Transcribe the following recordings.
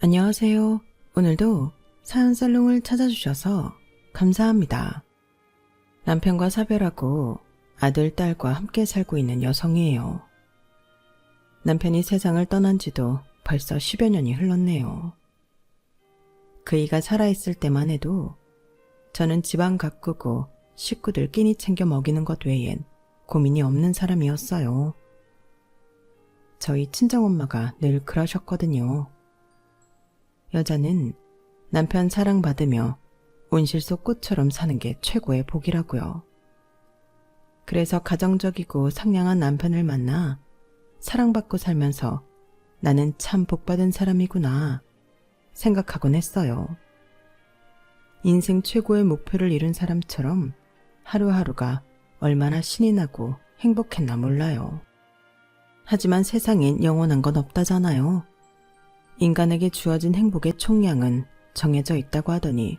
안녕하세요. 오늘도 사연살롱을 찾아주셔서 감사합니다. 남편과 사별하고 아들, 딸과 함께 살고 있는 여성이에요. 남편이 세상을 떠난 지도 벌써 10여 년이 흘렀네요. 그이가 살아있을 때만 해도 저는 집안 가꾸고 식구들 끼니 챙겨 먹이는 것 외엔 고민이 없는 사람이었어요. 저희 친정엄마가 늘 그러셨거든요. 여자는 남편 사랑받으며 온실 속 꽃처럼 사는 게 최고의 복이라고요. 그래서 가정적이고 상냥한 남편을 만나 사랑받고 살면서 나는 참 복받은 사람이구나 생각하곤 했어요. 인생 최고의 목표를 이룬 사람처럼 하루하루가 얼마나 신이 나고 행복했나 몰라요. 하지만 세상엔 영원한 건 없다잖아요. 인간에게 주어진 행복의 총량은 정해져 있다고 하더니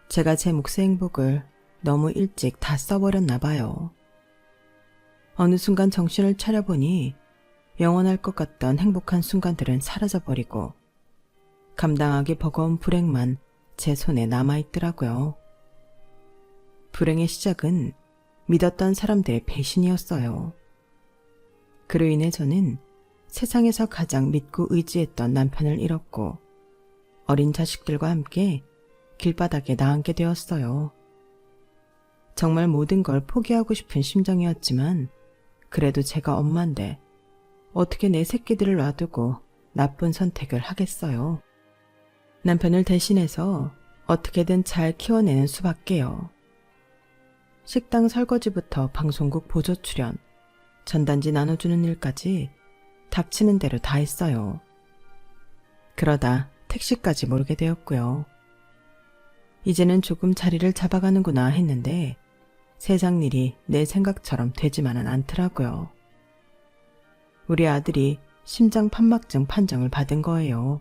제가 제 몫의 행복을 너무 일찍 다 써버렸나 봐요. 어느 순간 정신을 차려보니 영원할 것 같던 행복한 순간들은 사라져버리고 감당하기 버거운 불행만 제 손에 남아있더라고요. 불행의 시작은 믿었던 사람들의 배신이었어요. 그로 인해 저는 세상에서 가장 믿고 의지했던 남편을 잃었고 어린 자식들과 함께 길바닥에 나앉게 되었어요. 정말 모든 걸 포기하고 싶은 심정이었지만 그래도 제가 엄마인데 어떻게 내 새끼들을 놔두고 나쁜 선택을 하겠어요. 남편을 대신해서 어떻게든 잘 키워내는 수밖에요. 식당 설거지부터 방송국 보조 출연, 전단지 나눠주는 일까지 닥치는 대로 다 했어요. 그러다 택시까지 몰게 되었고요. 이제는 조금 자리를 잡아가는구나 했는데 세상 일이 내 생각처럼 되지만은 않더라고요. 우리 아들이 심장 판막증 판정을 받은 거예요.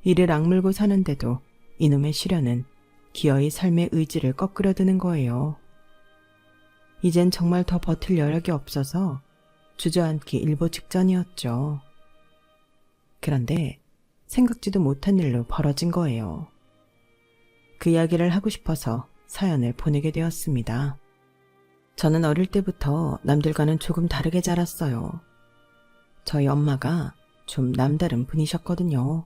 이를 악물고 사는데도 이놈의 시련은 기어이 삶의 의지를 꺾으려 드는 거예요. 이젠 정말 더 버틸 여력이 없어서 주저앉기 일보 직전이었죠. 그런데 생각지도 못한 일로 벌어진 거예요. 그 이야기를 하고 싶어서 사연을 보내게 되었습니다. 저는 어릴 때부터 남들과는 조금 다르게 자랐어요. 저희 엄마가 좀 남다른 분이셨거든요.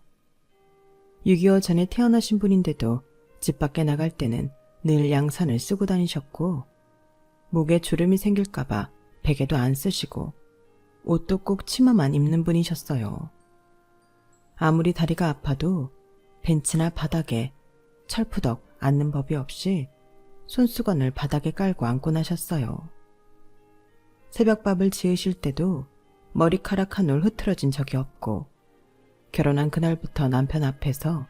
6.25 전에 태어나신 분인데도 집 밖에 나갈 때는 늘 양산을 쓰고 다니셨고 목에 주름이 생길까봐 베개도 안 쓰시고 옷도 꼭 치마만 입는 분이셨어요. 아무리 다리가 아파도 벤치나 바닥에 철푸덕 앉는 법이 없이 손수건을 바닥에 깔고 앉곤 하셨어요. 새벽밥을 지으실 때도 머리카락 한 올 흐트러진 적이 없고 결혼한 그날부터 남편 앞에서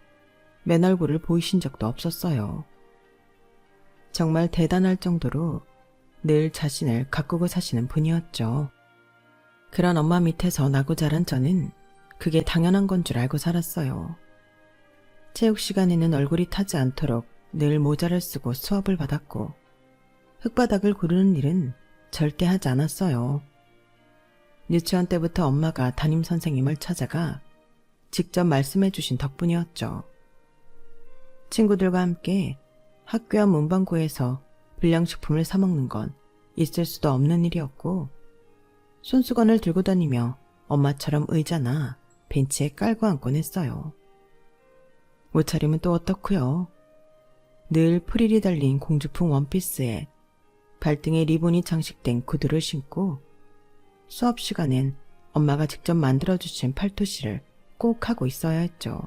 맨 얼굴을 보이신 적도 없었어요. 정말 대단할 정도로 늘 자신을 가꾸고 사시는 분이었죠. 그런 엄마 밑에서 나고 자란 저는 그게 당연한 건 줄 알고 살았어요. 체육 시간에는 얼굴이 타지 않도록 늘 모자를 쓰고 수업을 받았고 흙바닥을 고르는 일은 절대 하지 않았어요. 유치원 때부터 엄마가 담임선생님을 찾아가 직접 말씀해 주신 덕분이었죠. 친구들과 함께 학교 앞 문방구에서 불량식품을 사 먹는 건 있을 수도 없는 일이었고 손수건을 들고 다니며 엄마처럼 의자나 벤치에 깔고 앉곤 했어요. 옷차림은 또 어떻고요? 늘 프릴이 달린 공주풍 원피스에 발등에 리본이 장식된 구두를 신고 수업 시간엔 엄마가 직접 만들어주신 팔토시를 꼭 하고 있어야 했죠.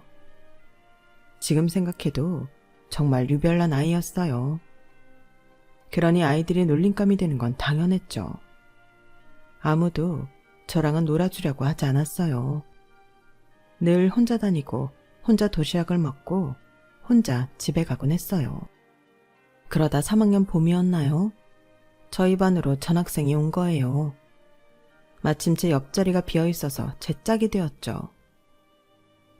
지금 생각해도 정말 유별난 아이였어요. 그러니 아이들이 놀림감이 되는 건 당연했죠. 아무도 저랑은 놀아주려고 하지 않았어요. 늘 혼자 다니고 혼자 도시락을 먹고 혼자 집에 가곤 했어요. 그러다 3학년 봄이었나요? 저희 반으로 전학생이 온 거예요. 마침 제 옆자리가 비어있어서 제 짝이 되었죠.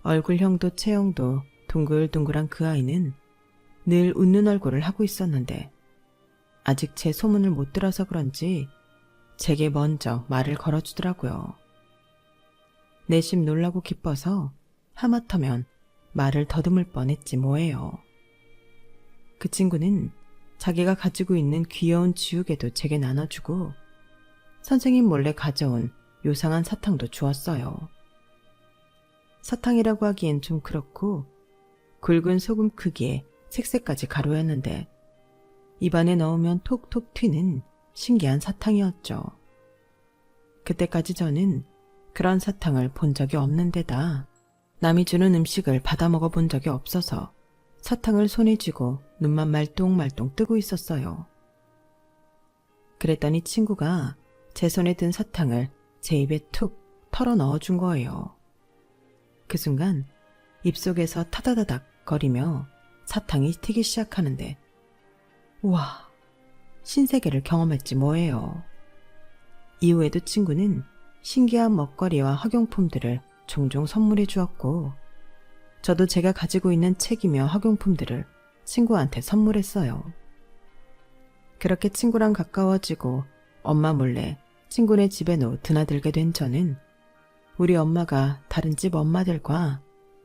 얼굴형도 체형도 둥글둥글한 그 아이는 늘 웃는 얼굴을 하고 있었는데 아직 제 소문을 못 들어서 그런지 제게 먼저 말을 걸어주더라고요. 내심 놀라고 기뻐서 하마터면 말을 더듬을 뻔했지 뭐예요. 그 친구는 자기가 가지고 있는 귀여운 지우개도 제게 나눠주고 선생님 몰래 가져온 요상한 사탕도 주었어요. 사탕이라고 하기엔 좀 그렇고 굵은 소금 크기의 색색까지 가루였는데 입안에 넣으면 톡톡 튀는 신기한 사탕이었죠. 그때까지 저는 그런 사탕을 본 적이 없는 데다 남이 주는 음식을 받아 먹어본 적이 없어서 사탕을 손에 쥐고 눈만 말똥말똥 뜨고 있었어요. 그랬더니 친구가 제 손에 든 사탕을 제 입에 툭 털어 넣어준 거예요. 그 순간 입속에서 타다다닥 거리며 사탕이 튀기 시작하는데 우와, 신세계를 경험했지 뭐예요. 이후에도 친구는 신기한 먹거리와 학용품들을 종종 선물해 주었고 저도 제가 가지고 있는 책이며 학용품들을 친구한테 선물했어요. 그렇게 친구랑 가까워지고 엄마 몰래 친구네 집에도 드나들게 된 저는 우리 엄마가 다른 집 엄마들과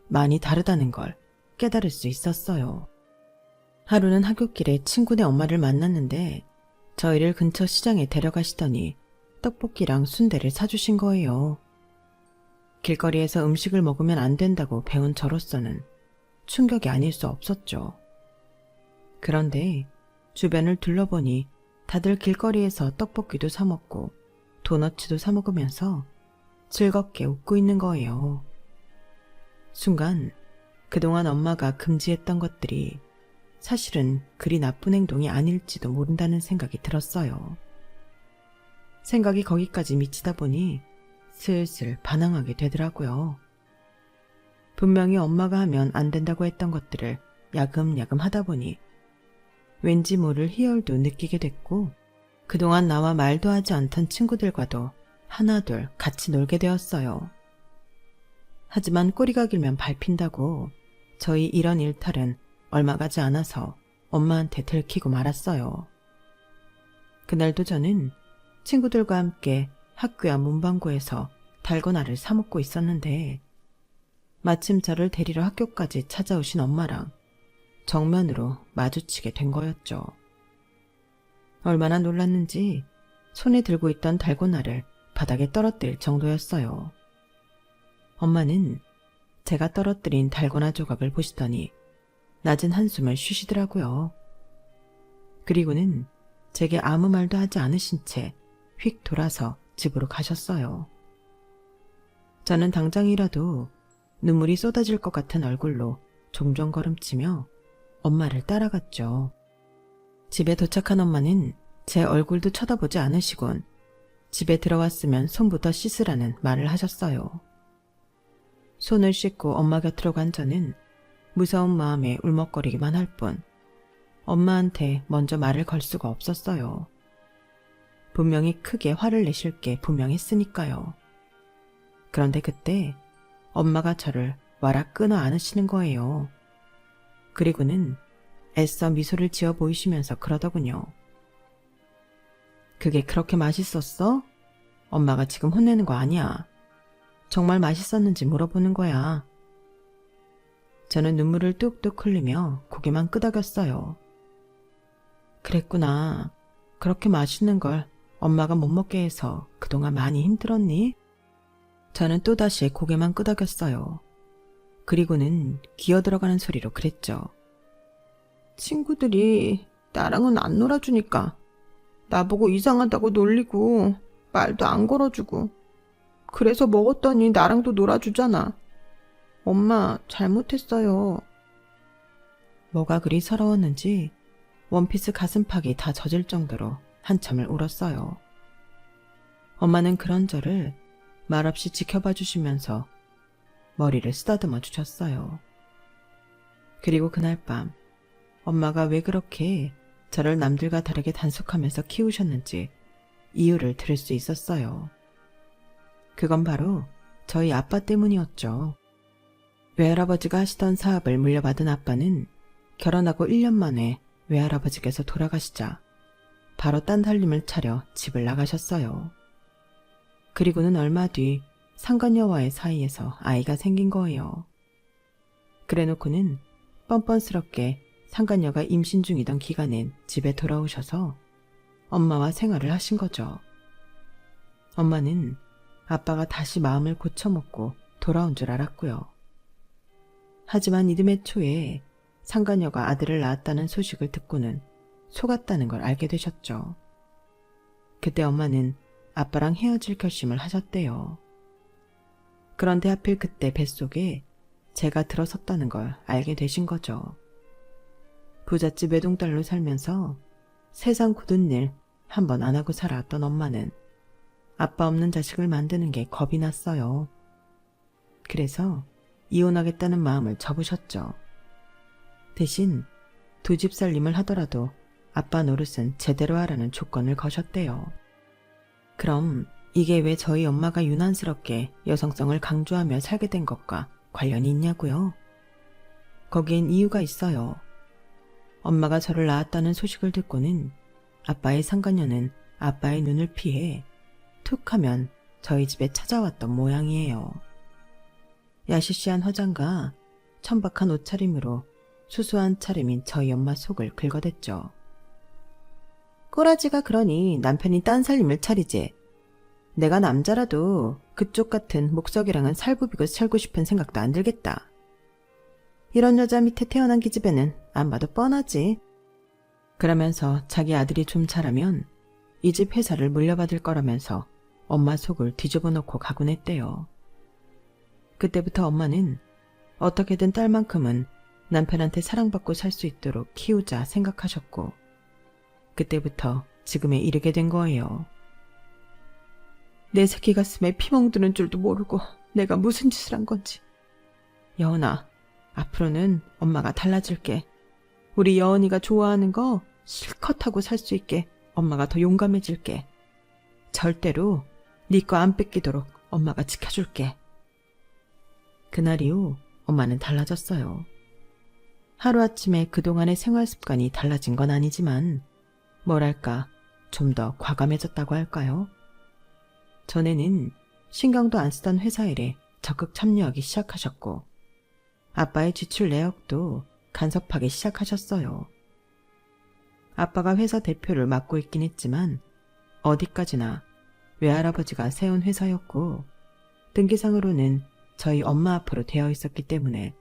많이 다르다는 걸 깨달을 수 있었어요. 하루는 하굣길에 친구네 엄마를 만났는데 저희를 근처 시장에 데려가시더니 떡볶이랑 순대를 사주신 거예요. 길거리에서 음식을 먹으면 안 된다고 배운 저로서는 충격이 아닐 수 없었죠. 그런데 주변을 둘러보니 다들 길거리에서 떡볶이도 사 먹고 도너츠도 사 먹으면서 즐겁게 웃고 있는 거예요. 순간 그동안 엄마가 금지했던 것들이 사실은 그리 나쁜 행동이 아닐지도 모른다는 생각이 들었어요. 생각이 거기까지 미치다 보니 슬슬 반항하게 되더라고요. 분명히 엄마가 하면 안 된다고 했던 것들을 야금야금 하다 보니 왠지 모를 희열도 느끼게 됐고 그동안 나와 말도 하지 않던 친구들과도 하나둘 같이 놀게 되었어요. 하지만 꼬리가 길면 밟힌다고 저희 이런 일탈은 얼마 가지 않아서 엄마한테 들키고 말았어요. 그날도 저는 친구들과 함께 학교 앞 문방구에서 달고나를 사 먹고 있었는데 마침 저를 데리러 학교까지 찾아오신 엄마랑 정면으로 마주치게 된 거였죠. 얼마나 놀랐는지 손에 들고 있던 달고나를 바닥에 떨어뜨릴 정도였어요. 엄마는 제가 떨어뜨린 달고나 조각을 보시더니 낮은 한숨을 쉬시더라고요. 그리고는 제게 아무 말도 하지 않으신 채 휙 돌아서 집으로 가셨어요. 저는 당장이라도 눈물이 쏟아질 것 같은 얼굴로 종종 걸음치며 엄마를 따라갔죠. 집에 도착한 엄마는 제 얼굴도 쳐다보지 않으시곤 집에 들어왔으면 손부터 씻으라는 말을 하셨어요. 손을 씻고 엄마 곁으로 간 저는 무서운 마음에 울먹거리기만 할 뿐 엄마한테 먼저 말을 걸 수가 없었어요. 분명히 크게 화를 내실 게 분명했으니까요. 그런데 그때 엄마가 저를 와락 끊어 안으시는 거예요. 그리고는 애써 미소를 지어 보이시면서 그러더군요. 그게 그렇게 맛있었어? 엄마가 지금 혼내는 거 아니야. 정말 맛있었는지 물어보는 거야. 저는 눈물을 뚝뚝 흘리며 고개만 끄덕였어요. 그랬구나. 그렇게 맛있는 걸 엄마가 못 먹게 해서 그동안 많이 힘들었니? 저는 또다시 고개만 끄덕였어요. 그리고는 기어들어가는 소리로 그랬죠. 친구들이 나랑은 안 놀아주니까 나보고 이상하다고 놀리고 말도 안 걸어주고 그래서 먹었더니 나랑도 놀아주잖아. 엄마 잘못했어요. 뭐가 그리 서러웠는지 원피스 가슴팍이 다 젖을 정도로 한참을 울었어요. 엄마는 그런 저를 말없이 지켜봐 주시면서 머리를 쓰다듬어 주셨어요. 그리고 그날 밤 엄마가 왜 그렇게 저를 남들과 다르게 단속하면서 키우셨는지 이유를 들을 수 있었어요. 그건 바로 저희 아빠 때문이었죠. 외할아버지가 하시던 사업을 물려받은 아빠는 결혼하고 1년 만에 외할아버지께서 돌아가시자 바로 딴 살림을 차려 집을 나가셨어요. 그리고는 얼마 뒤 상간녀와의 사이에서 아이가 생긴 거예요. 그래놓고는 뻔뻔스럽게 상간녀가 임신 중이던 기간엔 집에 돌아오셔서 엄마와 생활을 하신 거죠. 엄마는 아빠가 다시 마음을 고쳐먹고 돌아온 줄 알았고요. 하지만 이듬해 초에 상간녀가 아들을 낳았다는 소식을 듣고는 속았다는 걸 알게 되셨죠. 그때 엄마는 아빠랑 헤어질 결심을 하셨대요. 그런데 하필 그때 뱃속에 제가 들어섰다는 걸 알게 되신 거죠. 부잣집 외동딸로 살면서 세상 굳은 일 한 번 안 하고 살아왔던 엄마는 아빠 없는 자식을 만드는 게 겁이 났어요. 그래서 이혼하겠다는 마음을 접으셨죠. 대신 두 집 살림을 하더라도 아빠 노릇은 제대로 하라는 조건을 거셨대요. 그럼 이게 왜 저희 엄마가 유난스럽게 여성성을 강조하며 살게 된 것과 관련이 있냐고요? 거기엔 이유가 있어요. 엄마가 저를 낳았다는 소식을 듣고는 아빠의 상간녀는 아빠의 눈을 피해 툭 하면 저희 집에 찾아왔던 모양이에요. 야시시한 화장과 천박한 옷차림으로 수수한 차림인 저희 엄마 속을 긁어댔죠. 꼬라지가 그러니 남편이 딴 살림을 차리지. 내가 남자라도 그쪽 같은 목석이랑은 살부비고 살고 싶은 생각도 안 들겠다. 이런 여자 밑에 태어난 기집애는 안 봐도 뻔하지. 그러면서 자기 아들이 좀 자라면 이 집 회사를 물려받을 거라면서 엄마 속을 뒤집어 놓고 가곤 했대요. 그때부터 엄마는 어떻게든 딸만큼은 남편한테 사랑받고 살 수 있도록 키우자 생각하셨고 그때부터 지금에 이르게 된 거예요. 내 새끼 가슴에 피멍드는 줄도 모르고 내가 무슨 짓을 한 건지. 여은아, 앞으로는 엄마가 달라질게. 우리 여은이가 좋아하는 거 실컷 하고 살 수 있게 엄마가 더 용감해질게. 절대로 네 거 안 뺏기도록 엄마가 지켜줄게. 그날 이후 엄마는 달라졌어요. 하루아침에 그동안의 생활 습관이 달라진 건 아니지만 뭐랄까 좀 더 과감해졌다고 할까요? 전에는 신경도 안 쓰던 회사 일에 적극 참여하기 시작하셨고 아빠의 지출 내역도 간섭하기 시작하셨어요. 아빠가 회사 대표를 맡고 있긴 했지만 어디까지나 외할아버지가 세운 회사였고 등기상으로는 저희 엄마 앞으로 되어 있었기 때문에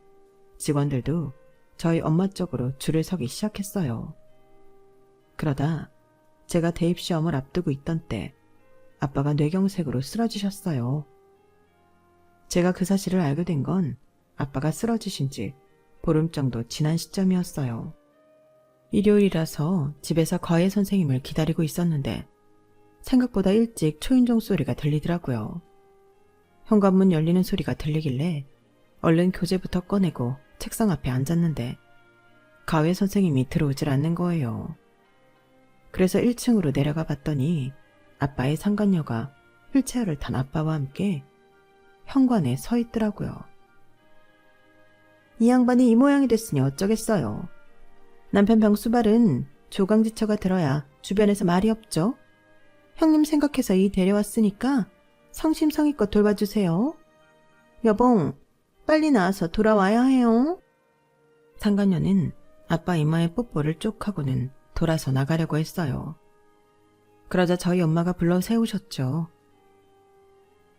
직원들도 저희 엄마 쪽으로 줄을 서기 시작했어요. 그러다 제가 대입시험을 앞두고 있던 때 아빠가 뇌경색으로 쓰러지셨어요. 제가 그 사실을 알게 된 건 아빠가 쓰러지신 지 보름 정도 지난 시점이었어요. 일요일이라서 집에서 과외 선생님을 기다리고 있었는데 생각보다 일찍 초인종 소리가 들리더라고요. 현관문 열리는 소리가 들리길래 얼른 교재부터 꺼내고 책상 앞에 앉았는데 과외 선생님이 들어오질 않는 거예요. 그래서 1층으로 내려가 봤더니 아빠의 상간녀가 휠체어를 탄 아빠와 함께 현관에 서 있더라고요. 이 양반이 이 모양이 됐으니 어쩌겠어요. 남편 병수발은 조강지처가 들어야 주변에서 말이 없죠. 형님 생각해서 이 데려왔으니까 성심성의껏 돌봐주세요. 여봉, 빨리 나와서 돌아와야 해요. 상간녀는 아빠 이마에 뽀뽀를 쪽 하고는 돌아서 나가려고 했어요. 그러자 저희 엄마가 불러 세우셨죠.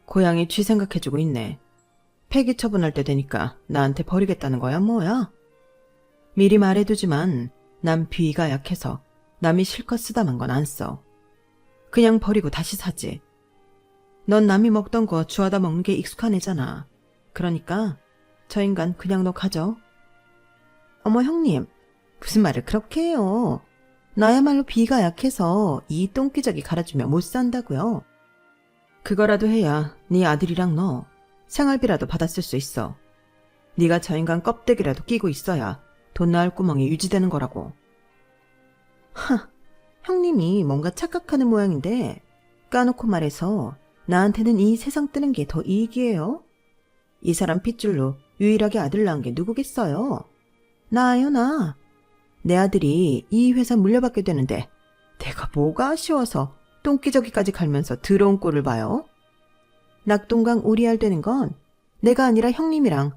고양이 쥐 생각해주고 있네. 폐기 처분할 때 되니까 나한테 버리겠다는 거야 뭐야? 미리 말해두지만 난 비위가 약해서 남이 실컷 쓰다만 건 안 써. 그냥 버리고 다시 사지. 넌 남이 먹던 거 주워다 먹는 게 익숙한 애잖아. 그러니까 저 인간 그냥 너 가져. 어머 형님, 무슨 말을 그렇게 해요. 나야말로 비위가 약해서 이 똥기저귀 갈아주면 못 산다고요. 그거라도 해야 네 아들이랑 너 생활비라도 받았을 수 있어. 네가 저 인간 껍데기라도 끼고 있어야 돈 나올 구멍이 유지되는 거라고. 하, 형님이 뭔가 착각하는 모양인데 까놓고 말해서 나한테는 이 세상 뜨는 게 더 이익이에요. 이 사람 핏줄로 유일하게 아들 낳은 게 누구겠어요? 나요 나. 내 아들이 이 회사 물려받게 되는데 내가 뭐가 아쉬워서 똥기저귀까지 갈면서 더러운 꼴을 봐요. 낙동강 오리알 되는 건 내가 아니라 형님이랑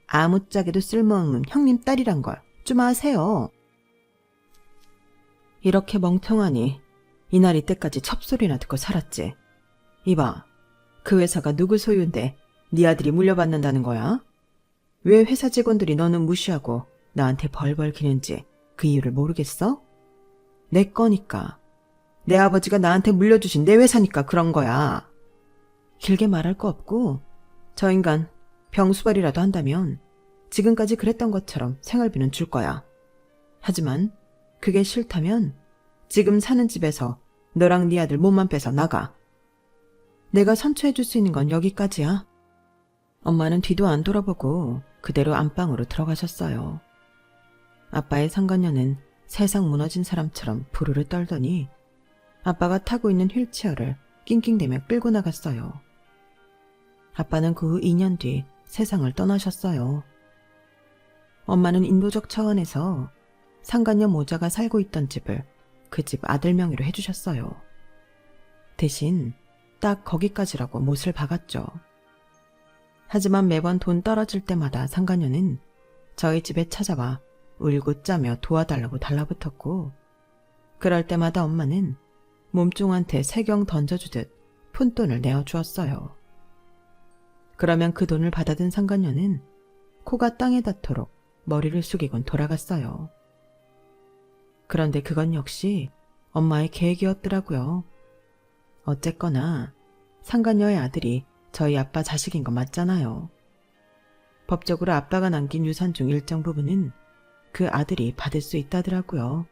아무짝에도 쓸모없는 형님 딸이란 걸 좀 아세요. 이렇게 멍청하니 이날 이때까지 첩소리나 듣고 살았지. 이봐, 그 회사가 누구 소유인데 네 아들이 물려받는다는 거야? 왜 회사 직원들이 너는 무시하고 나한테 벌벌 기는지 그 이유를 모르겠어? 내 거니까. 내 아버지가 나한테 물려주신 내 회사니까 그런 거야. 길게 말할 거 없고 저 인간 병수발이라도 한다면 지금까지 그랬던 것처럼 생활비는 줄 거야. 하지만 그게 싫다면 지금 사는 집에서 너랑 네 아들 몸만 빼서 나가. 내가 선처해줄 수 있는 건 여기까지야. 엄마는 뒤도 안 돌아보고 그대로 안방으로 들어가셨어요. 아빠의 상간녀는 세상 무너진 사람처럼 부르르 떨더니 아빠가 타고 있는 휠체어를 낑낑대며 끌고 나갔어요. 아빠는 그 후 2년 뒤 세상을 떠나셨어요. 엄마는 인도적 차원에서 상간녀 모자가 살고 있던 집을 그 집 아들 명의로 해주셨어요. 대신 딱 거기까지라고 못을 박았죠. 하지만 매번 돈 떨어질 때마다 상간녀는 저희 집에 찾아와 울고 짜며 도와달라고 달라붙었고, 그럴 때마다 엄마는 몸종한테 세경 던져주듯 푼돈을 내어주었어요. 그러면 그 돈을 받아든 상간녀는 코가 땅에 닿도록 머리를 숙이곤 돌아갔어요. 그런데 그건 역시 엄마의 계획이었더라고요. 어쨌거나 상간녀의 아들이 저희 아빠 자식인 거 맞잖아요. 법적으로 아빠가 남긴 유산 중 일정 부분은 그 아들이 받을 수 있다더라고요.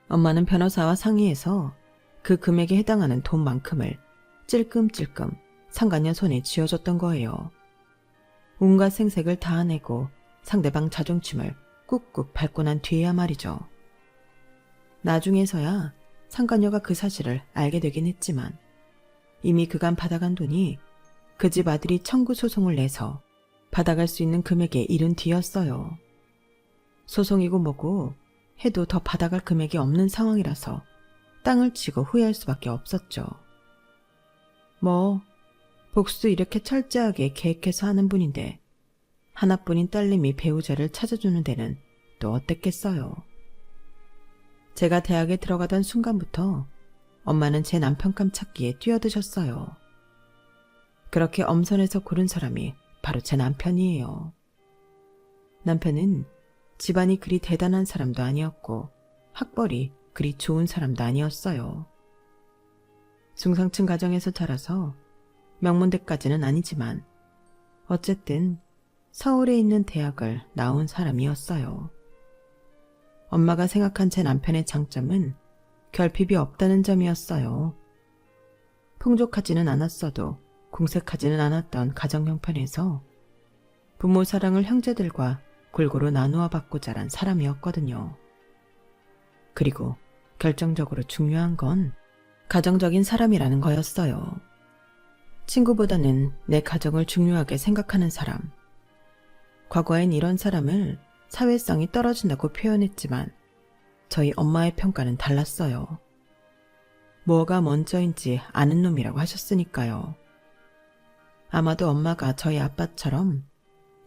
엄마는 변호사와 상의해서 그 금액에 해당하는 돈만큼을 찔끔찔끔 상간녀 손에 쥐어줬던 거예요. 온갖 생색을 다 내고 상대방 자존심을 꾹꾹 밟고 난 뒤에야 말이죠. 나중에서야 상간녀가 그 사실을 알게 되긴 했지만 이미 그간 받아간 돈이 그 집 아들이 청구 소송을 내서 받아갈 수 있는 금액에 이른 뒤였어요. 소송이고 뭐고 해도 더 받아갈 금액이 없는 상황이라서 땅을 치고 후회할 수밖에 없었죠. 뭐 복수 이렇게 철저하게 계획해서 하는 분인데 하나뿐인 딸내미 배우자를 찾아주는 데는 또 어땠겠어요. 제가 대학에 들어가던 순간부터 엄마는 제 남편감 찾기에 뛰어드셨어요. 그렇게 엄선해서 고른 사람이 바로 제 남편이에요. 남편은 집안이 그리 대단한 사람도 아니었고 학벌이 그리 좋은 사람도 아니었어요. 중상층 가정에서 자라서 명문대까지는 아니지만 어쨌든 서울에 있는 대학을 나온 사람이었어요. 엄마가 생각한 제 남편의 장점은 결핍이 없다는 점이었어요. 풍족하지는 않았어도 궁색하지는 않았던 가정 형편에서 부모 사랑을 형제들과 골고루 나누어 받고 자란 사람이었거든요. 그리고 결정적으로 중요한 건 가정적인 사람이라는 거였어요. 친구보다는 내 가정을 중요하게 생각하는 사람. 과거엔 이런 사람을 사회성이 떨어진다고 표현했지만 저희 엄마의 평가는 달랐어요. 뭐가 먼저인지 아는 놈이라고 하셨으니까요. 아마도 엄마가 저희 아빠처럼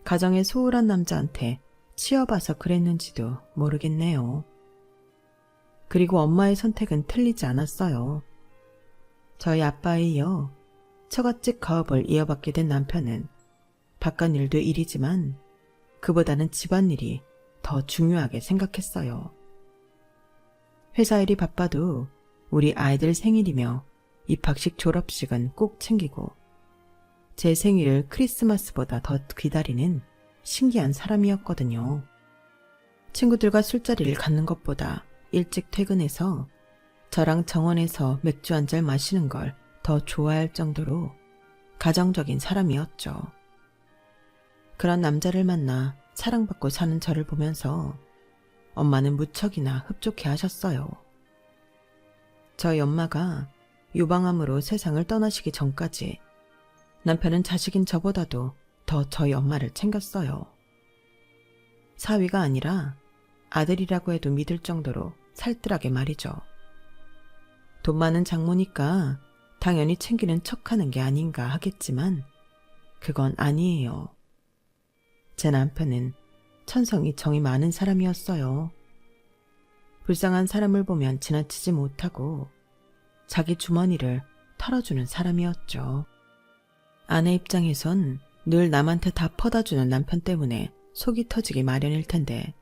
가정에 소홀한 남자한테 치여봐서 그랬는지도 모르겠네요. 그리고 엄마의 선택은 틀리지 않았어요. 저희 아빠에 이어 처갓집 가업을 이어받게 된 남편은 바깥일도 일이지만 그보다는 집안일이 더 중요하게 생각했어요. 회사 일이 바빠도 우리 아이들 생일이며 입학식 졸업식은 꼭 챙기고 제 생일을 크리스마스보다 더 기다리는 신기한 사람이었거든요. 친구들과 술자리를 갖는 것보다 일찍 퇴근해서 저랑 정원에서 맥주 한 잔 마시는 걸 더 좋아할 정도로 가정적인 사람이었죠. 그런 남자를 만나 사랑받고 사는 저를 보면서 엄마는 무척이나 흡족해 하셨어요. 저희 엄마가 유방암으로 세상을 떠나시기 전까지 남편은 자식인 저보다도 더 저희 엄마를 챙겼어요. 사위가 아니라 아들이라고 해도 믿을 정도로 살뜰하게 말이죠. 돈 많은 장모니까 당연히 챙기는 척하는 게 아닌가 하겠지만 그건 아니에요. 제 남편은 천성이 정이 많은 사람이었어요. 불쌍한 사람을 보면 지나치지 못하고 자기 주머니를 털어주는 사람이었죠. 아내 입장에선 늘 남한테 다 퍼다주는 남편 때문에 속이 터지기 마련일 텐데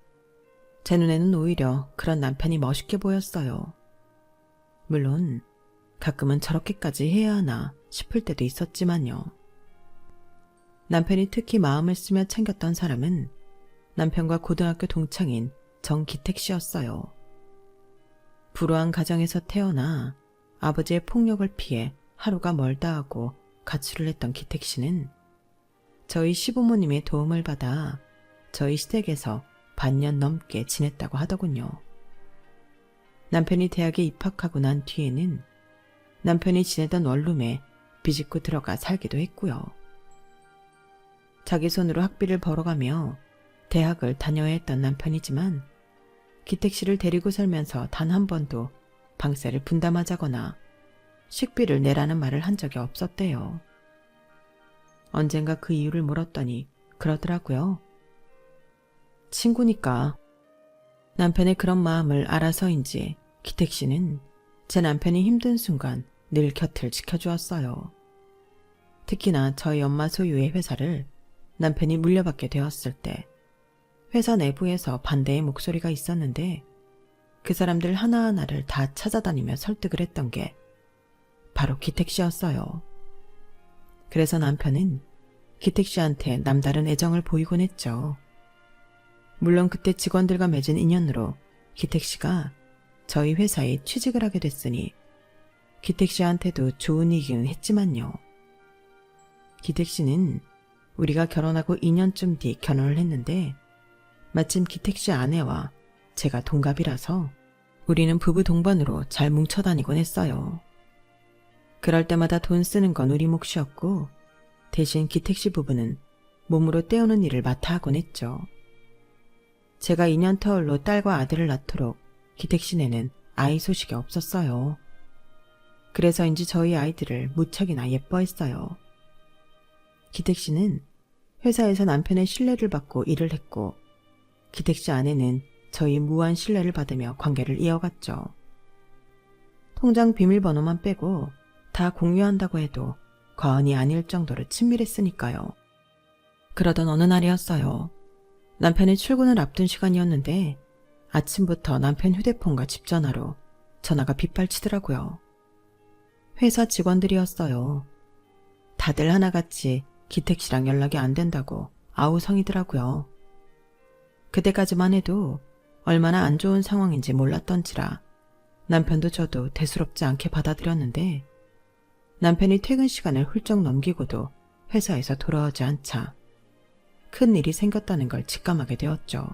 제 눈에는 오히려 그런 남편이 멋있게 보였어요. 물론 가끔은 저렇게까지 해야 하나 싶을 때도 있었지만요. 남편이 특히 마음을 쓰며 챙겼던 사람은 남편과 고등학교 동창인 정기택 씨였어요. 불우한 가정에서 태어나 아버지의 폭력을 피해 하루가 멀다 하고 가출을 했던 기택 씨는 저희 시부모님의 도움을 받아 저희 시댁에서 반년 넘게 지냈다고 하더군요. 남편이 대학에 입학하고 난 뒤에는 남편이 지내던 원룸에 비집고 들어가 살기도 했고요. 자기 손으로 학비를 벌어가며 대학을 다녀야 했던 남편이지만 기택 씨를 데리고 살면서 단 한 번도 방세를 분담하자거나 식비를 내라는 말을 한 적이 없었대요. 언젠가 그 이유를 물었더니 그러더라고요. 친구니까. 남편의 그런 마음을 알아서인지 기택 씨는 제 남편이 힘든 순간 늘 곁을 지켜주었어요. 특히나 저희 엄마 소유의 회사를 남편이 물려받게 되었을 때 회사 내부에서 반대의 목소리가 있었는데 그 사람들 하나하나를 다 찾아다니며 설득을 했던 게 바로 기택 씨였어요. 그래서 남편은 기택 씨한테 남다른 애정을 보이곤 했죠. 물론 그때 직원들과 맺은 인연으로 기택 씨가 저희 회사에 취직을 하게 됐으니 기택 씨한테도 좋은 얘기는 했지만요. 기택 씨는 우리가 결혼하고 2년쯤 뒤 결혼을 했는데 마침 기택 씨 아내와 제가 동갑이라서 우리는 부부 동반으로 잘 뭉쳐 다니곤 했어요. 그럴 때마다 돈 쓰는 건 우리 몫이었고 대신 기택 씨 부부는 몸으로 때우는 일을 맡아 하곤 했죠. 제가 2년 터울로 딸과 아들을 낳도록 기택 씨네는 아이 소식이 없었어요. 그래서인지 저희 아이들을 무척이나 예뻐했어요. 기택 씨는 회사에서 남편의 신뢰를 받고 일을 했고 기택 씨 아내는 저희 무한 신뢰를 받으며 관계를 이어갔죠. 통장 비밀번호만 빼고 다 공유한다고 해도 과언이 아닐 정도로 친밀했으니까요. 그러던 어느 날이었어요. 남편의 출근을 앞둔 시간이었는데 아침부터 남편 휴대폰과 집 전화로 전화가 빗발치더라고요. 회사 직원들이었어요. 다들 하나같이 기택 씨랑 연락이 안 된다고 아우성이더라고요. 그때까지만 해도 얼마나 안 좋은 상황인지 몰랐던지라 남편도 저도 대수롭지 않게 받아들였는데 남편이 퇴근 시간을 훌쩍 넘기고도 회사에서 돌아오지 않자 큰 일이 생겼다는 걸 직감하게 되었죠.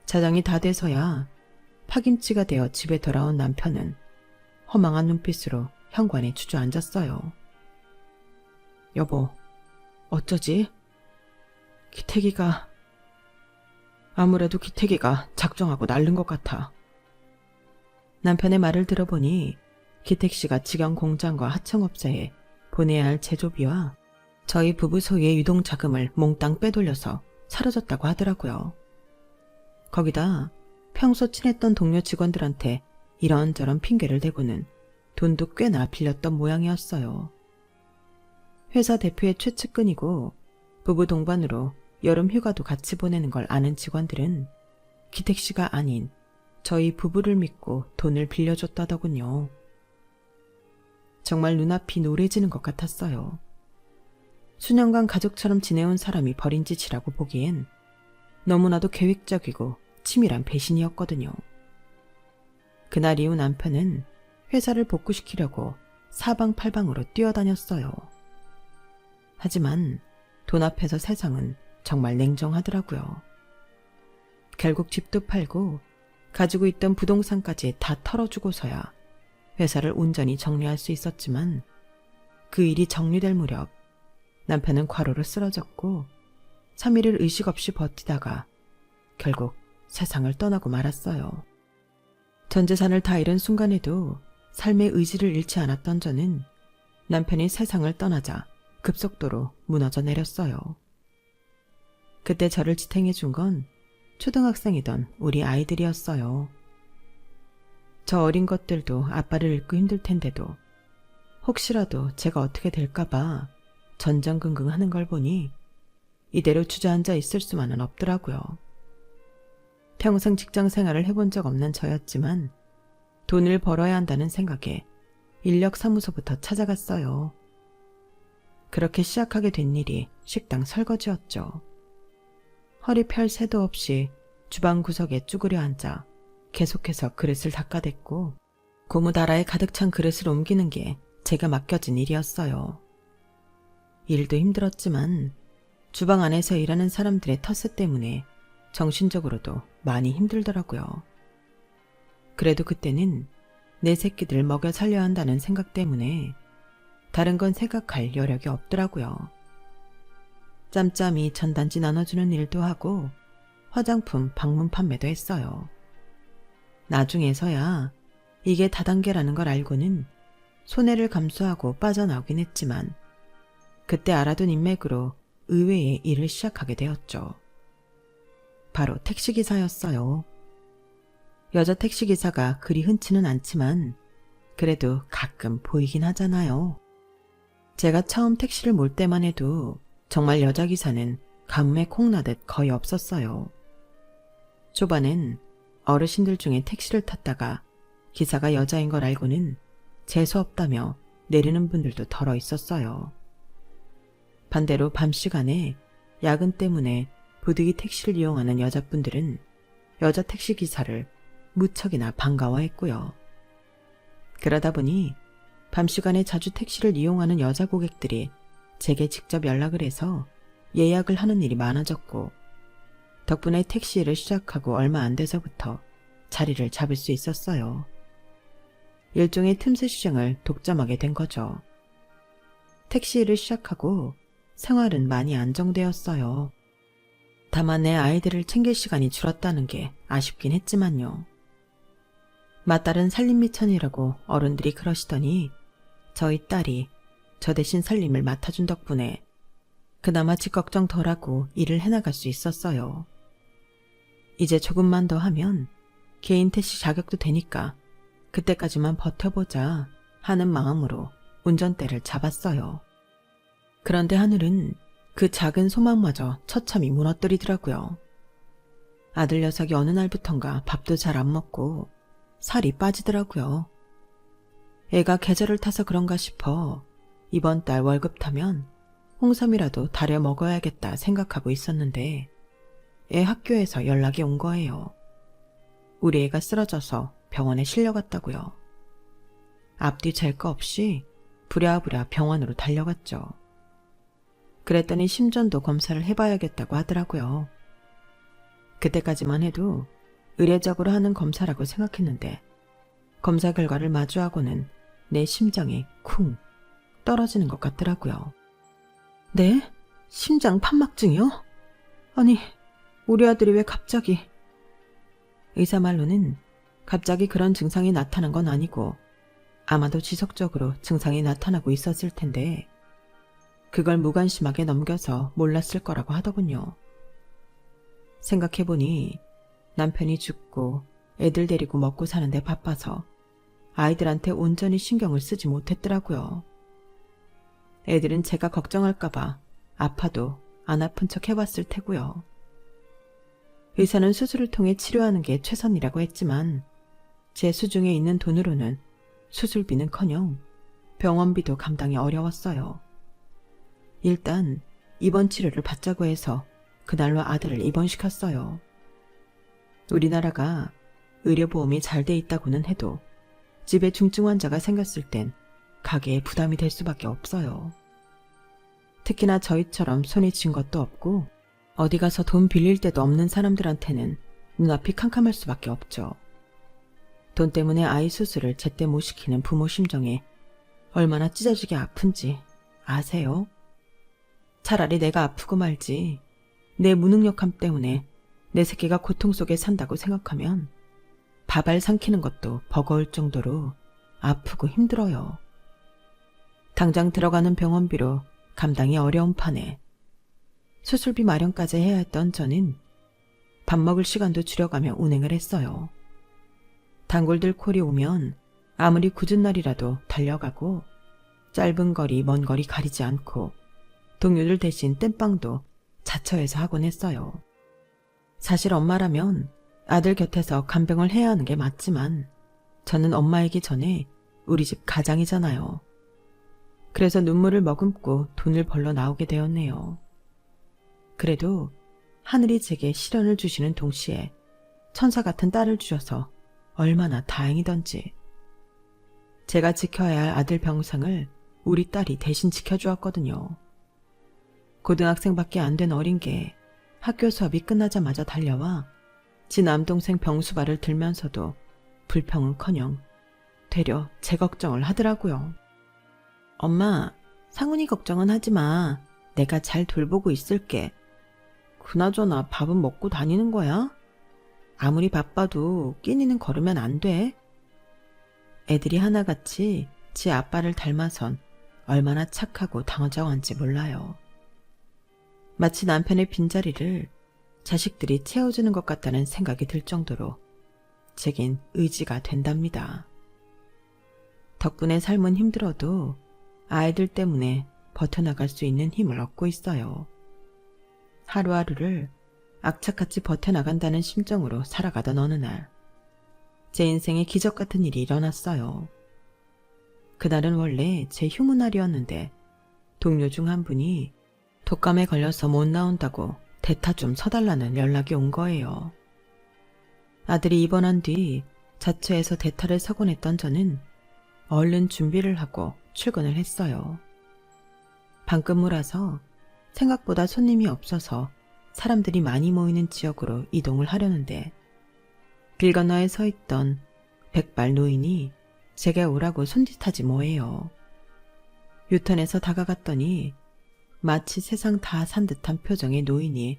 자장이 다 돼서야 파김치가 되어 집에 돌아온 남편은 허망한 눈빛으로 현관에 주저앉았어요. 여보, 어쩌지? 아무래도 기택이가 작정하고 날른 것 같아. 남편의 말을 들어보니 기택 씨가 직영 공장과 하청업체에 보내야 할 제조비와 저희 부부 소유의 유동자금을 몽땅 빼돌려서 사라졌다고 하더라고요. 거기다 평소 친했던 동료 직원들한테 이런저런 핑계를 대고는 돈도 꽤나 빌렸던 모양이었어요. 회사 대표의 최측근이고 부부 동반으로 여름 휴가도 같이 보내는 걸 아는 직원들은 기택 씨가 아닌 저희 부부를 믿고 돈을 빌려줬다더군요. 정말 눈앞이 노래지는 것 같았어요. 수년간 가족처럼 지내온 사람이 벌인 짓이라고 보기엔 너무나도 계획적이고 치밀한 배신이었거든요. 그날 이후 남편은 회사를 복구시키려고 사방팔방으로 뛰어다녔어요. 하지만 돈 앞에서 세상은 정말 냉정하더라고요. 결국 집도 팔고 가지고 있던 부동산까지 다 털어주고서야 회사를 온전히 정리할 수 있었지만 그 일이 정리될 무렵 남편은 과로로 쓰러졌고 3일을 의식 없이 버티다가 결국 세상을 떠나고 말았어요. 전 재산을 다 잃은 순간에도 삶의 의지를 잃지 않았던 저는 남편이 세상을 떠나자 급속도로 무너져 내렸어요. 그때 저를 지탱해 준 건 초등학생이던 우리 아이들이었어요. 저 어린 것들도 아빠를 잃고 힘들 텐데도 혹시라도 제가 어떻게 될까봐 전전긍긍하는 걸 보니 이대로 주저앉아 있을 수만은 없더라고요. 평생 직장 생활을 해본 적 없는 저였지만 돈을 벌어야 한다는 생각에 인력사무소부터 찾아갔어요. 그렇게 시작하게 된 일이 식당 설거지였죠. 허리 펼 새도 없이 주방 구석에 쭈그려 앉아 계속해서 그릇을 닦아댔고 고무다라에 가득 찬 그릇을 옮기는 게 제가 맡겨진 일이었어요. 일도 힘들었지만 주방 안에서 일하는 사람들의 텃세 때문에 정신적으로도 많이 힘들더라고요. 그래도 그때는 내 새끼들 먹여 살려야 한다는 생각 때문에 다른 건 생각할 여력이 없더라고요. 짬짬이 전단지 나눠주는 일도 하고 화장품 방문 판매도 했어요. 나중에서야 이게 다단계라는 걸 알고는 손해를 감수하고 빠져나오긴 했지만 그때 알아둔 인맥으로 의외의 일을 시작하게 되었죠. 바로 택시기사였어요. 여자 택시기사가 그리 흔치는 않지만 그래도 가끔 보이긴 하잖아요. 제가 처음 택시를 몰 때만 해도 정말 여자 기사는 가뭄에 콩나듯 거의 없었어요. 초반엔 어르신들 중에 택시를 탔다가 기사가 여자인 걸 알고는 재수없다며 내리는 분들도 덜어 있었어요. 반대로 밤 시간에 야근 때문에 부득이 택시를 이용하는 여자분들은 여자 택시 기사를 무척이나 반가워했고요. 그러다 보니 밤 시간에 자주 택시를 이용하는 여자 고객들이 제게 직접 연락을 해서 예약을 하는 일이 많아졌고 덕분에 택시 일을 시작하고 얼마 안 돼서부터 자리를 잡을 수 있었어요. 일종의 틈새 시장을 독점하게 된 거죠. 택시 일을 시작하고 생활은 많이 안정되었어요. 다만 내 아이들을 챙길 시간이 줄었다는 게 아쉽긴 했지만요. 맏딸은 살림미천이라고 어른들이 그러시더니 저희 딸이 저 대신 살림을 맡아준 덕분에 그나마 집 걱정 덜하고 일을 해나갈 수 있었어요. 이제 조금만 더 하면 개인 택시 자격도 되니까 그때까지만 버텨보자 하는 마음으로 운전대를 잡았어요. 그런데 하늘은 그 작은 소망마저 처참히 무너뜨리더라고요. 아들 녀석이 어느 날부턴가 밥도 잘 안 먹고 살이 빠지더라고요. 애가 계절을 타서 그런가 싶어 이번 달 월급 타면 홍삼이라도 다려 먹어야겠다 생각하고 있었는데 애 학교에서 연락이 온 거예요. 우리 애가 쓰러져서 병원에 실려갔다고요. 앞뒤 잴 거 없이 부랴부랴 병원으로 달려갔죠. 그랬더니 심전도 검사를 해봐야겠다고 하더라고요. 그때까지만 해도 의례적으로 하는 검사라고 생각했는데 검사 결과를 마주하고는 내 심장이 쿵 떨어지는 것 같더라고요. 네? 심장 판막증이요? 아니, 우리 아들이 왜 갑자기... 의사 말로는 갑자기 그런 증상이 나타난 건 아니고 아마도 지속적으로 증상이 나타나고 있었을 텐데 그걸 무관심하게 넘겨서 몰랐을 거라고 하더군요. 생각해보니 남편이 죽고 애들 데리고 먹고 사는데 바빠서 아이들한테 온전히 신경을 쓰지 못했더라고요. 애들은 제가 걱정할까봐 아파도 안 아픈 척 해왔을 테고요. 의사는 수술을 통해 치료하는 게 최선이라고 했지만 제 수중에 있는 돈으로는 수술비는커녕 병원비도 감당이 어려웠어요. 일단 입원 치료를 받자고 해서 그날로 아들을 입원시켰어요. 우리나라가 의료보험이 잘 돼 있다고는 해도 집에 중증 환자가 생겼을 땐 가게에 부담이 될 수밖에 없어요. 특히나 저희처럼 손에 쥔 것도 없고 어디 가서 돈 빌릴 데도 없는 사람들한테는 눈앞이 캄캄할 수밖에 없죠. 돈 때문에 아이 수술을 제때 못 시키는 부모 심정에 얼마나 찢어지게 아픈지 아세요? 차라리 내가 아프고 말지 내 무능력함 때문에 내 새끼가 고통 속에 산다고 생각하면 밥알 삼키는 것도 버거울 정도로 아프고 힘들어요. 당장 들어가는 병원비로 감당이 어려운 판에 수술비 마련까지 해야 했던 저는 밥 먹을 시간도 줄여가며 운행을 했어요. 단골들 콜이 오면 아무리 굳은 날이라도 달려가고 짧은 거리, 먼 거리 가리지 않고 동료들 대신 땜빵도 자처해서 하곤 했어요. 사실 엄마라면 아들 곁에서 간병을 해야 하는 게 맞지만 저는 엄마이기 전에 우리 집 가장이잖아요. 그래서 눈물을 머금고 돈을 벌러 나오게 되었네요. 그래도 하늘이 제게 시련을 주시는 동시에 천사 같은 딸을 주셔서 얼마나 다행이던지. 제가 지켜야 할 아들 병상을 우리 딸이 대신 지켜주었거든요. 고등학생밖에 안 된 어린 게 학교 수업이 끝나자마자 달려와 지 남동생 병수발을 들면서도 불평은커녕 되려 제 걱정을 하더라고요. 엄마, 상훈이 걱정은 하지 마. 내가 잘 돌보고 있을게. 그나저나 밥은 먹고 다니는 거야? 아무리 바빠도 끼니는 거르면 안 돼. 애들이 하나같이 지 아빠를 닮아선 얼마나 착하고 당어자완지 몰라요. 마치 남편의 빈자리를 자식들이 채워주는 것 같다는 생각이 들 정도로 제겐 의지가 된답니다. 덕분에 삶은 힘들어도 아이들 때문에 버텨나갈 수 있는 힘을 얻고 있어요. 하루하루를 악착같이 버텨나간다는 심정으로 살아가던 어느 날, 제 인생에 기적 같은 일이 일어났어요. 그날은 원래 제 휴무날이었는데 동료 중 한 분이 독감에 걸려서 못 나온다고 대타 좀 서달라는 연락이 온 거예요. 아들이 입원한 뒤 자처해서 대타를 서곤 했던 저는 얼른 준비를 하고 출근을 했어요. 밤근무라서 생각보다 손님이 없어서 사람들이 많이 모이는 지역으로 이동을 하려는데 길 건너에 서 있던 백발 노인이 제게 오라고 손짓하지 뭐예요. 유턴해서 다가갔더니 마치 세상 다 산 듯한 표정의 노인이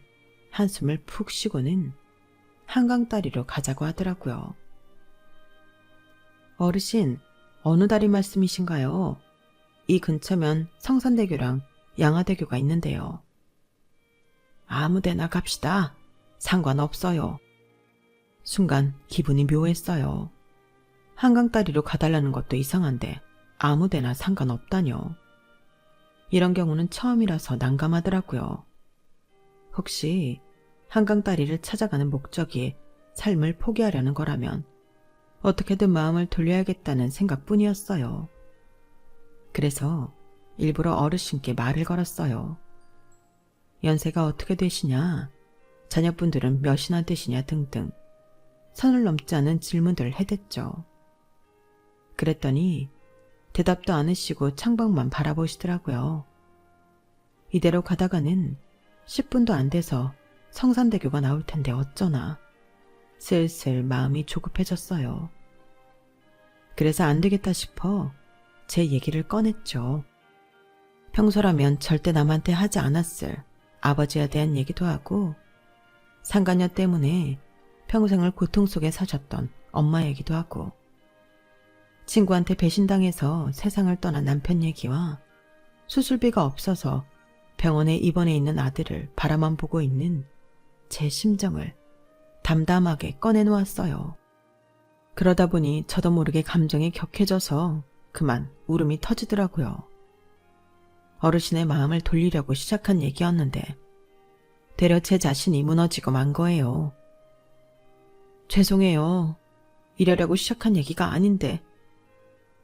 한숨을 푹 쉬고는 한강다리로 가자고 하더라고요. 어르신, 어느 다리 말씀이신가요? 이 근처면 성산대교랑 양화대교가 있는데요. 아무데나 갑시다. 상관없어요. 순간 기분이 묘했어요. 한강다리로 가달라는 것도 이상한데 아무데나 상관없다뇨. 이런 경우는 처음이라서 난감하더라고요. 혹시 한강다리를 찾아가는 목적이 삶을 포기하려는 거라면 어떻게든 마음을 돌려야겠다는 생각뿐이었어요. 그래서 일부러 어르신께 말을 걸었어요. 연세가 어떻게 되시냐, 자녀분들은 몇이나 되시냐 등등 선을 넘지 않은 질문들을 해댔죠. 그랬더니 대답도 않으시고 창밖만 바라보시더라고요. 이대로 가다가는 10분도 안 돼서 성산대교가 나올 텐데 어쩌나 슬슬 마음이 조급해졌어요. 그래서 안 되겠다 싶어 제 얘기를 꺼냈죠. 평소라면 절대 남한테 하지 않았을 아버지에 대한 얘기도 하고 상간녀 때문에 평생을 고통 속에 사셨던 엄마 얘기도 하고 친구한테 배신당해서 세상을 떠난 남편 얘기와 수술비가 없어서 병원에 입원해 있는 아들을 바라만 보고 있는 제 심정을 담담하게 꺼내놓았어요. 그러다 보니 저도 모르게 감정이 격해져서 그만 울음이 터지더라고요. 어르신의 마음을 돌리려고 시작한 얘기였는데 되려 제 자신이 무너지고 만 거예요. 죄송해요. 이러려고 시작한 얘기가 아닌데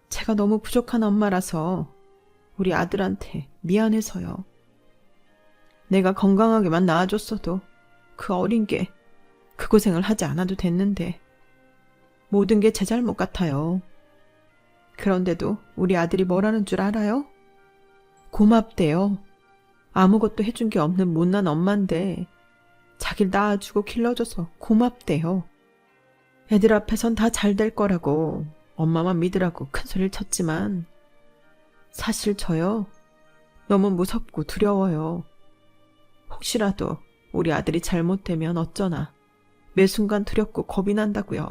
제가 너무 부족한 엄마라서 우리 아들한테 미안해서요. 내가 건강하게만 낳아줬어도 그 어린 게 그 고생을 하지 않아도 됐는데 모든 게 제 잘못 같아요. 그런데도 우리 아들이 뭐라는 줄 알아요? 고맙대요. 아무것도 해준 게 없는 못난 엄마인데 자기를 낳아주고 길러줘서 고맙대요. 애들 앞에선 다 잘 될 거라고 엄마만 믿으라고 큰 소리를 쳤지만 사실 저요 너무 무섭고 두려워요. 혹시라도 우리 아들이 잘못되면 어쩌나 매 순간 두렵고 겁이 난다고요.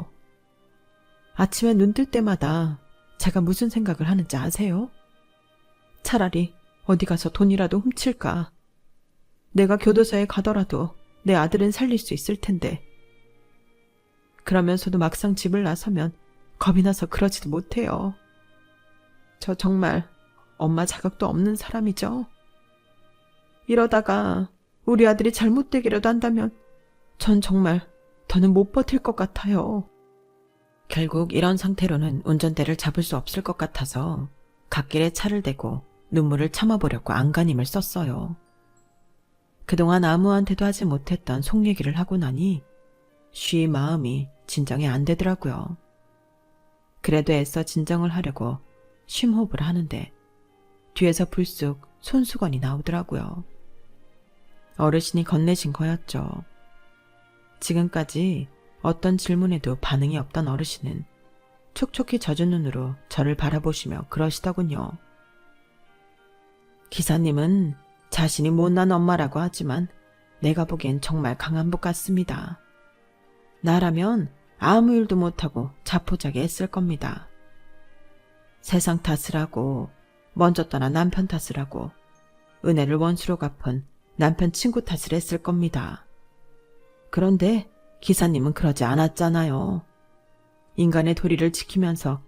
아침에 눈 뜰 때마다 제가 무슨 생각을 하는지 아세요? 차라리 어디 가서 돈이라도 훔칠까. 내가 교도소에 가더라도 내 아들은 살릴 수 있을 텐데. 그러면서도 막상 집을 나서면 겁이 나서 그러지도 못해요. 저 정말 엄마 자격도 없는 사람이죠. 이러다가 우리 아들이 잘못되기라도 한다면 전 정말 더는 못 버틸 것 같아요. 결국 이런 상태로는 운전대를 잡을 수 없을 것 같아서 갓길에 차를 대고 눈물을 참아보려고 안간힘을 썼어요. 그동안 아무한테도 하지 못했던 속 얘기를 하고 나니 쉬 마음이 진정이 안 되더라고요. 그래도 애써 진정을 하려고 쉼호흡을 하는데 뒤에서 불쑥 손수건이 나오더라고요. 어르신이 건네신 거였죠. 지금까지 어떤 질문에도 반응이 없던 어르신은 촉촉히 젖은 눈으로 저를 바라보시며 그러시더군요. 기사님은 자신이 못난 엄마라고 하지만 내가 보기엔 정말 강한 분 같습니다. 나라면 아무 일도 못하고 자포자기 했을 겁니다. 세상 탓을 하고 먼저 떠난 남편 탓을 하고 은혜를 원수로 갚은 남편 친구 탓을 했을 겁니다. 그런데 기사님은 그러지 않았잖아요. 인간의 도리를 지키면서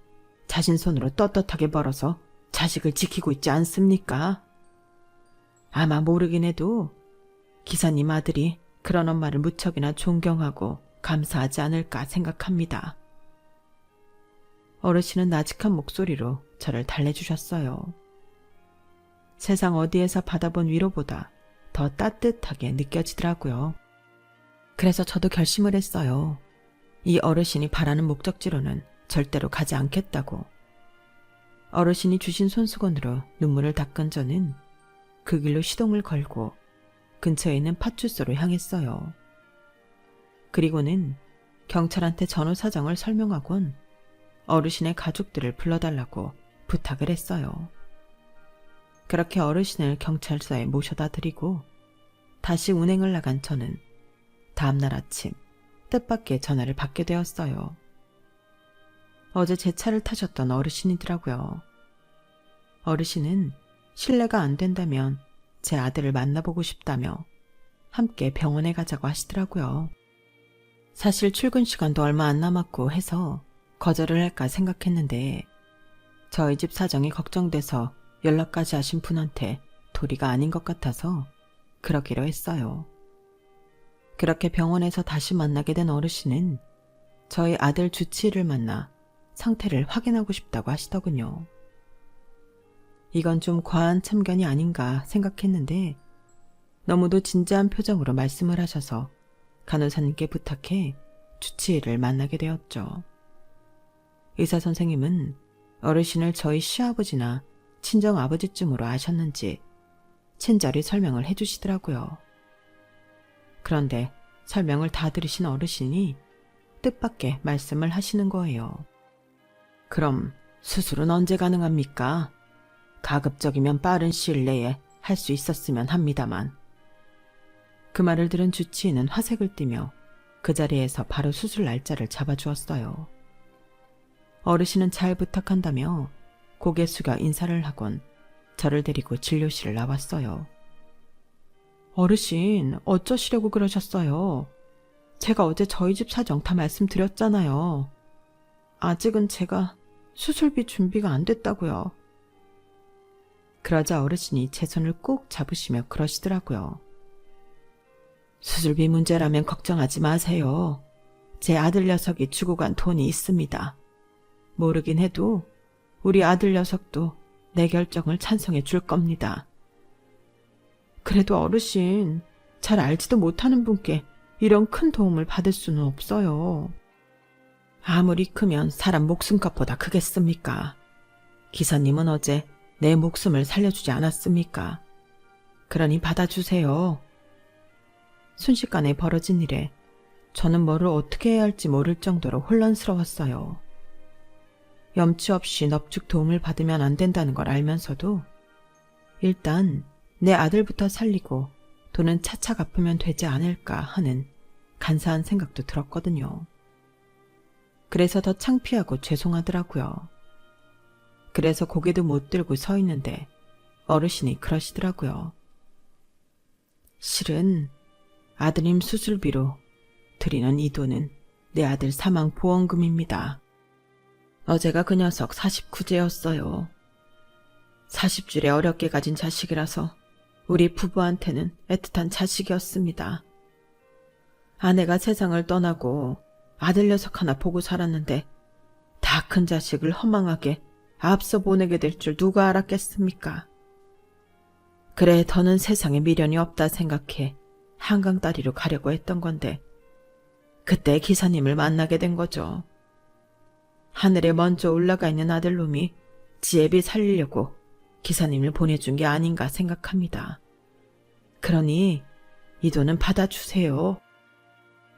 자신 손으로 떳떳하게 벌어서 자식을 지키고 있지 않습니까? 아마 모르긴 해도 기사님 아들이 그런 엄마를 무척이나 존경하고 감사하지 않을까 생각합니다. 어르신은 나직한 목소리로 저를 달래주셨어요. 세상 어디에서 받아본 위로보다 더 따뜻하게 느껴지더라고요. 그래서 저도 결심을 했어요. 이 어르신이 바라는 목적지로는 절대로 가지 않겠다고. 어르신이 주신 손수건으로 눈물을 닦은 저는 그 길로 시동을 걸고 근처에 있는 파출소로 향했어요. 그리고는 경찰한테 전후 사정을 설명하곤 어르신의 가족들을 불러달라고 부탁을 했어요. 그렇게 어르신을 경찰서에 모셔다 드리고 다시 운행을 나간 저는 다음날 아침 뜻밖의 전화를 받게 되었어요. 어제 제 차를 타셨던 어르신이더라고요. 어르신은 실례가 안 된다면 제 아들을 만나보고 싶다며 함께 병원에 가자고 하시더라고요. 사실 출근 시간도 얼마 안 남았고 해서 거절을 할까 생각했는데 저희 집 사정이 걱정돼서 연락까지 하신 분한테 도리가 아닌 것 같아서 그러기로 했어요. 그렇게 병원에서 다시 만나게 된 어르신은 저희 아들 주치의를 만나 상태를 확인하고 싶다고 하시더군요. 이건 좀 과한 참견이 아닌가 생각했는데 너무도 진지한 표정으로 말씀을 하셔서 간호사님께 부탁해 주치의를 만나게 되었죠. 의사 선생님은 어르신을 저희 시아버지나 친정아버지쯤으로 아셨는지 친절히 설명을 해주시더라고요. 그런데 설명을 다 들으신 어르신이 뜻밖의 말씀을 하시는 거예요. 그럼 수술은 언제 가능합니까? 가급적이면 빠른 시일 내에 할 수 있었으면 합니다만. 그 말을 들은 주치의는 화색을 띠며 그 자리에서 바로 수술 날짜를 잡아주었어요. 어르신은 잘 부탁한다며 고개 숙여 인사를 하곤 저를 데리고 진료실을 나왔어요. 어르신, 어쩌시려고 그러셨어요? 제가 어제 저희 집 사정 다 말씀드렸잖아요. 아직은 제가 수술비 준비가 안 됐다고요. 그러자 어르신이 제 손을 꼭 잡으시며 그러시더라고요. 수술비 문제라면 걱정하지 마세요. 제 아들 녀석이 주고 간 돈이 있습니다. 모르긴 해도 우리 아들 녀석도 내 결정을 찬성해 줄 겁니다. 그래도 어르신, 잘 알지도 못하는 분께 이런 큰 도움을 받을 수는 없어요. 아무리 크면 사람 목숨값보다 크겠습니까? 기사님은 어제 내 목숨을 살려주지 않았습니까? 그러니 받아주세요. 순식간에 벌어진 일에 저는 뭐를 어떻게 해야 할지 모를 정도로 혼란스러웠어요. 염치 없이 넙죽 도움을 받으면 안 된다는 걸 알면서도 일단 내 아들부터 살리고 돈은 차차 갚으면 되지 않을까 하는 간사한 생각도 들었거든요. 그래서 더 창피하고 죄송하더라고요. 그래서 고개도 못 들고 서 있는데 어르신이 그러시더라고요. 실은 아드님 수술비로 드리는 이 돈은 내 아들 사망 보험금입니다. 어제가 그 녀석 49제였어요. 40줄에 어렵게 가진 자식이라서 우리 부부한테는 애틋한 자식이었습니다. 아내가 세상을 떠나고 아들 녀석 하나 보고 살았는데 다 큰 자식을 허망하게 앞서 보내게 될 줄 누가 알았겠습니까? 그래, 더는 세상에 미련이 없다 생각해 한강다리로 가려고 했던 건데 그때 기사님을 만나게 된 거죠. 하늘에 먼저 올라가 있는 아들놈이 지혜비 살리려고 기사님을 보내준 게 아닌가 생각합니다. 그러니 이 돈은 받아주세요.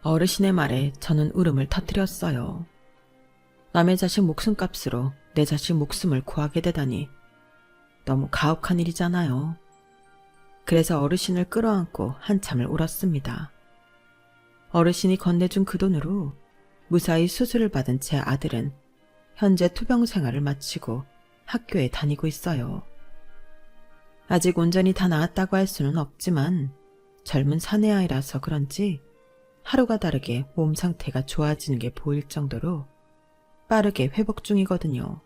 어르신의 말에 저는 울음을 터뜨렸어요. 남의 자식 목숨값으로 내 자식 목숨을 구하게 되다니 너무 가혹한 일이잖아요. 그래서 어르신을 끌어안고 한참을 울었습니다. 어르신이 건네준 그 돈으로 무사히 수술을 받은 제 아들은 현재 투병 생활을 마치고 학교에 다니고 있어요. 아직 온전히 다 나았다고 할 수는 없지만 젊은 사내아이라서 그런지 하루가 다르게 몸 상태가 좋아지는 게 보일 정도로 빠르게 회복 중이거든요.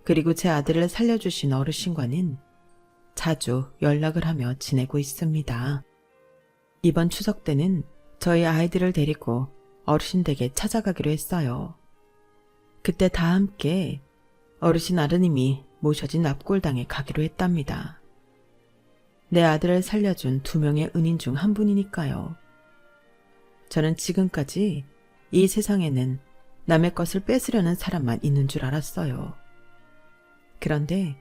그리고 제 아들을 살려주신 어르신과는 자주 연락을 하며 지내고 있습니다. 이번 추석 때는 저희 아이들을 데리고 어르신 댁에 찾아가기로 했어요. 그때 다 함께 어르신 아드님이 모셔진 납골당에 가기로 했답니다. 내 아들을 살려준 2명의 은인 중 한 분이니까요. 저는 지금까지 이 세상에는 남의 것을 뺏으려는 사람만 있는 줄 알았어요. 그런데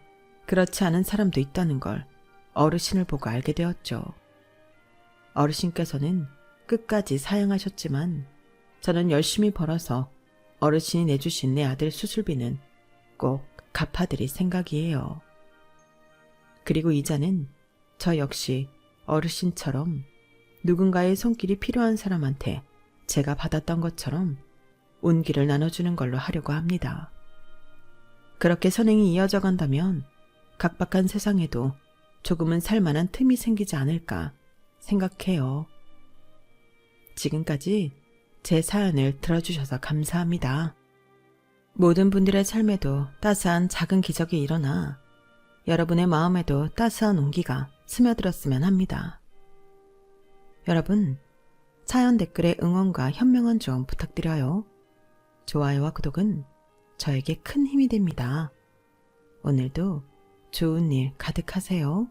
그렇지 않은 사람도 있다는 걸 어르신을 보고 알게 되었죠. 어르신께서는 끝까지 사양하셨지만 저는 열심히 벌어서 어르신이 내주신 내 아들 수술비는 꼭 갚아드릴 생각이에요. 그리고 이자는 저 역시 어르신처럼 누군가의 손길이 필요한 사람한테 제가 받았던 것처럼 온기를 나눠주는 걸로 하려고 합니다. 그렇게 선행이 이어져 간다면 각박한 세상에도 조금은 살만한 틈이 생기지 않을까 생각해요. 지금까지 제 사연을 들어주셔서 감사합니다. 모든 분들의 삶에도 따스한 작은 기적이 일어나 여러분의 마음에도 따스한 온기가 스며들었으면 합니다. 여러분, 사연 댓글에 응원과 현명한 조언 부탁드려요. 좋아요와 구독은 저에게 큰 힘이 됩니다. 오늘도 좋은 일 가득하세요.